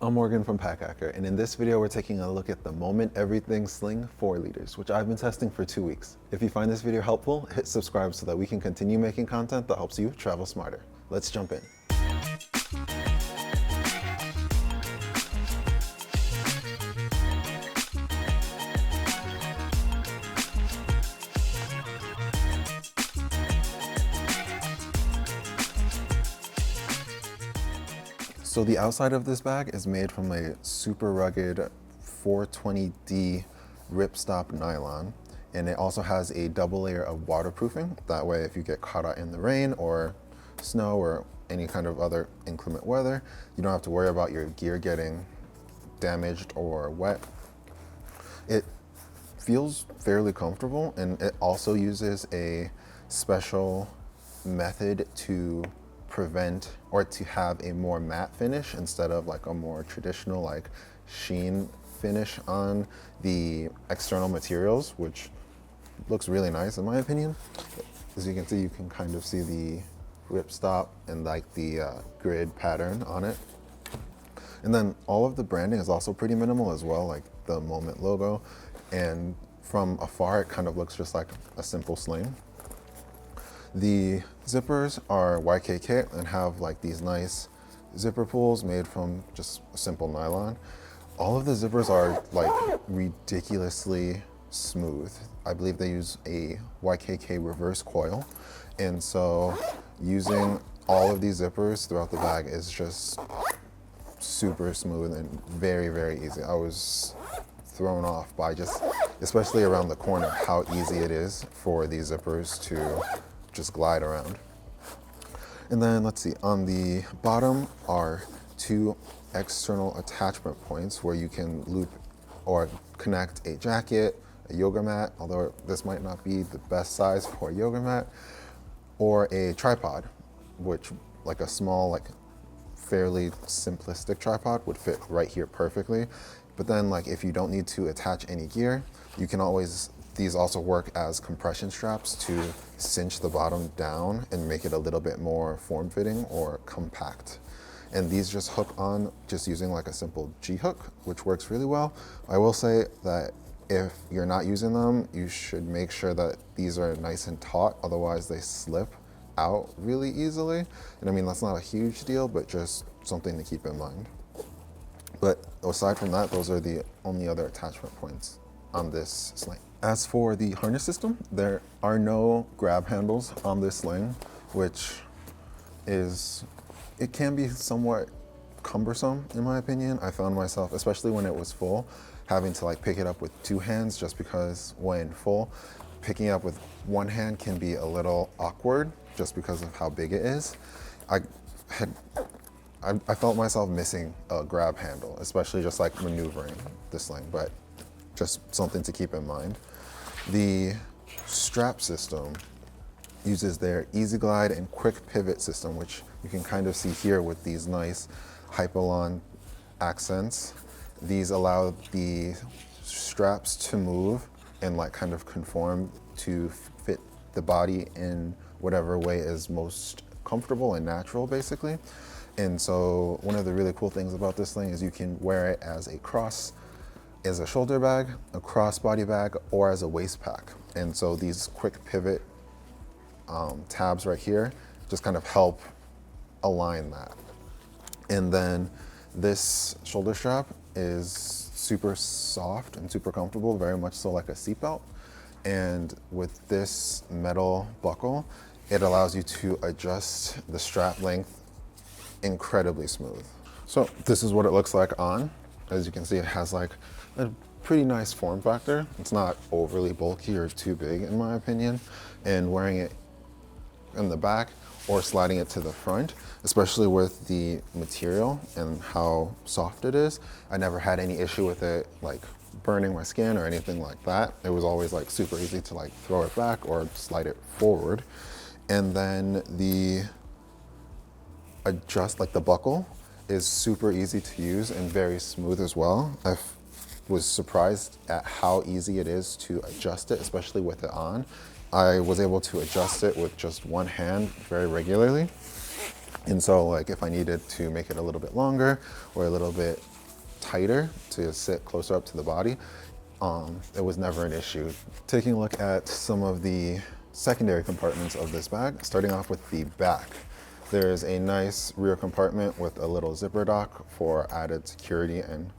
I'm Morgan from Pack Hacker, and in this video we're taking a look at the Moment Everything Sling 4 liters, which I've been testing for 2 weeks. If you find this video helpful, hit subscribe so that we can continue making content that helps you travel smarter. Let's jump in. So the outside of this bag is made from a super rugged 420D ripstop nylon, and it also has a double layer of waterproofing. That way if you get caught out in the rain or snow or any kind of other inclement weather, you don't have to worry about your gear getting damaged or wet. It feels fairly comfortable, and it also uses a special method to prevent or to have a more matte finish instead of like a more traditional like sheen finish on the external materials, which looks really nice in my opinion. As you can see, you can kind of see the ripstop and like the grid pattern on it. And then all of the branding is also pretty minimal as well, like the Moment logo, and from afar it kind of looks just like a simple sling. The zippers are YKK and have like these nice zipper pulls made from just simple nylon. All of the zippers are like ridiculously smooth. I believe they use a YKK reverse coil. And so using all of these zippers throughout the bag is just super smooth and very, very easy. I was thrown off by just, especially around the corner, how easy it is for these zippers to just glide around. And then let's see, on the bottom are two external attachment points where you can loop or connect a jacket, a yoga mat, although this might not be the best size for a yoga mat, or a tripod, which like a small, like fairly simplistic tripod would fit right here perfectly. But then like if you don't need to attach any gear, you can always, these also work as compression straps to cinch the bottom down and make it a little bit more form-fitting or compact. And these just hook on just using like a simple G-hook, which works really well. I will say that if you're not using them, you should make sure that these are nice and taut, otherwise they slip out really easily. And I mean, that's not a huge deal, but just something to keep in mind. But aside from that, those are the only other attachment points on this sling. As for the harness system, there are no grab handles on this sling, which is, it can be somewhat cumbersome in my opinion. I found myself, especially when it was full, having to like pick it up with two hands, just because when full, picking it up with one hand can be a little awkward just because of how big it is. I felt myself missing a grab handle, especially just like maneuvering the sling, but just something to keep in mind. The strap system uses their Easy Glide and Quick Pivot system, which you can kind of see here with these nice Hypalon accents. These allow the straps to move and like kind of conform to fit the body in whatever way is most comfortable and natural, basically. And so one of the really cool things about this thing is you can wear it as a shoulder bag, a crossbody bag, or as a waist pack. And so these quick pivot tabs right here just kind of help align that. And then this shoulder strap is super soft and super comfortable, very much so like a seatbelt. And with this metal buckle, it allows you to adjust the strap length incredibly smooth. So this is what it looks like on. As you can see, it has like a pretty nice form factor. It's not overly bulky or too big in my opinion. And wearing it in the back or sliding it to the front, especially with the material and how soft it is, I never had any issue with it like burning my skin or anything like that. It was always like super easy to like throw it back or slide it forward. And then the like the buckle is super easy to use and very smooth as well. I was surprised at how easy it is to adjust it, especially with it on. I was able to adjust it with just one hand very regularly. And so like if I needed to make it a little bit longer or a little bit tighter to sit closer up to the body, it was never an issue. Taking a look at some of the secondary compartments of this bag, starting off with the back. There's a nice rear compartment with a little zipper dock for added security and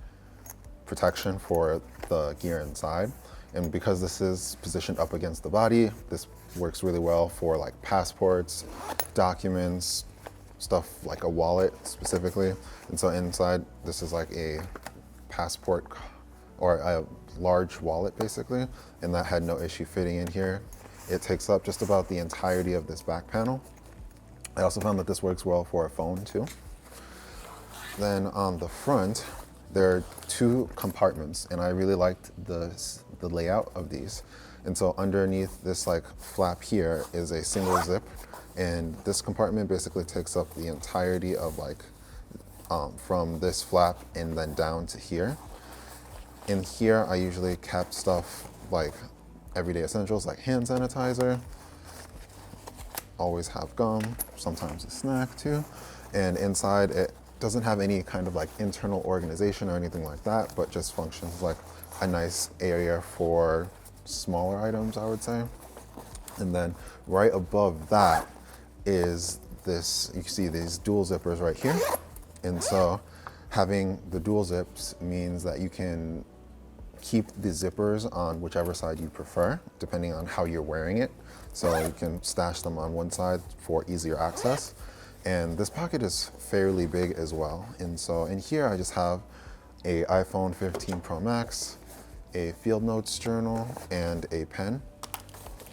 protection for the gear inside. And because this is positioned up against the body, this works really well for like passports, documents, stuff like a wallet specifically. And so inside, this is like a passport or a large wallet basically, and that had no issue fitting in here. It takes up just about the entirety of this back panel. I also found that this works well for a phone too. Then on the front, there are two compartments, and I really liked the layout of these. And so underneath this like flap here is a single zip, and this compartment basically takes up the entirety of like from this flap and then down to here. In here, I usually kept stuff like everyday essentials like hand sanitizer, always have gum, sometimes a snack too. And inside it doesn't have any kind of like internal organization or anything like that, but just functions like a nice area for smaller items, I would say. And then right above that is this, you can see these dual zippers right here. And so having the dual zips means that you can keep the zippers on whichever side you prefer, depending on how you're wearing it. So you can stash them on one side for easier access. And this pocket is fairly big as well. And so in here, I just have a iPhone 15 Pro Max, a field notes journal, and a pen.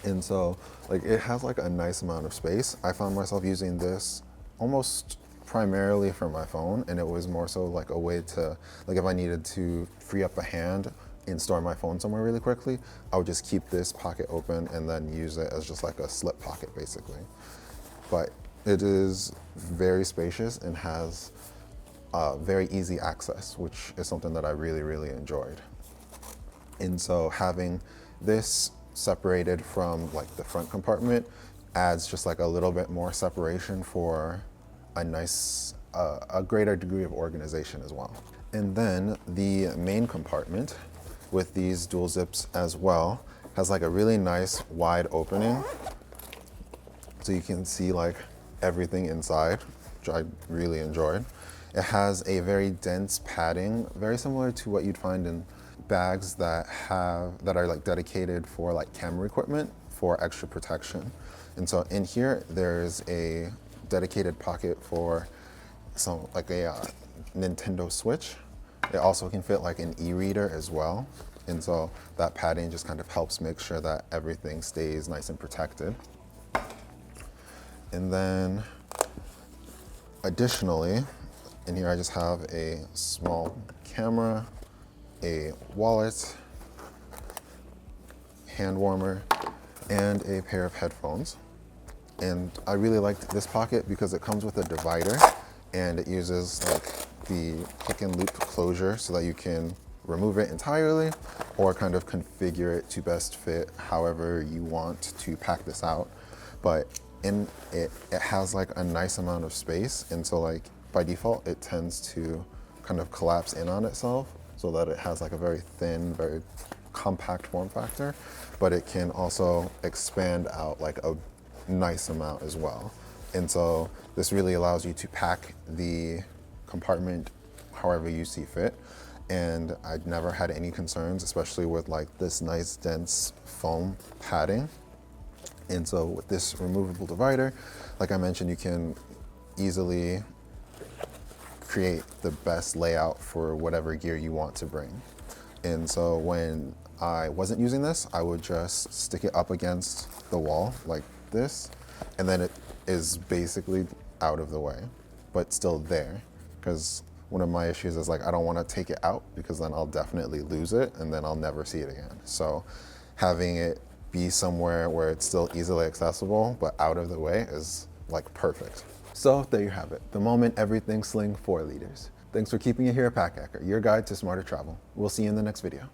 And so like it has like a nice amount of space. I found myself using this almost primarily for my phone, and it was more so like a way to, like if I needed to free up a hand and store my phone somewhere really quickly, I would just keep this pocket open and then use it as just like a slip pocket basically. But it is very spacious and has very easy access, which is something that I really, really enjoyed. And so having this separated from like the front compartment adds just like a little bit more separation for a nice, a greater degree of organization as well. And then the main compartment with these dual zips as well has like a really nice wide opening. So you can see like everything inside, which I really enjoyed. It has a very dense padding, very similar to what you'd find in bags that are like dedicated for like camera equipment for extra protection. And so in here, there's a dedicated pocket for some like a Nintendo Switch. It also can fit like an e-reader as well. And so that padding just kind of helps make sure that everything stays nice and protected. And then additionally, in here I just have a small camera, a wallet, hand warmer, and a pair of headphones. And I really liked this pocket because it comes with a divider, and it uses like the hook and loop closure so that you can remove it entirely or kind of configure it to best fit however you want to pack this out. But in it has like a nice amount of space, and so like by default it tends to kind of collapse in on itself so that it has like a very thin, very compact form factor, but it can also expand out like a nice amount as well. And so this really allows you to pack the compartment however you see fit. And I'd never had any concerns, especially with like this nice dense foam padding. And so with this removable divider, like I mentioned, you can easily create the best layout for whatever gear you want to bring. And so when I wasn't using this, I would just stick it up against the wall like this, and then it is basically out of the way, but still there. Because one of my issues is like, I don't want to take it out because then I'll definitely lose it and then I'll never see it again. So having it be somewhere where it's still easily accessible but out of the way is like perfect. So there you have it, the Moment Everything Sling 4 liters. Thanks for keeping it here at Pack Hacker, your guide to smarter travel. We'll see you in the next video.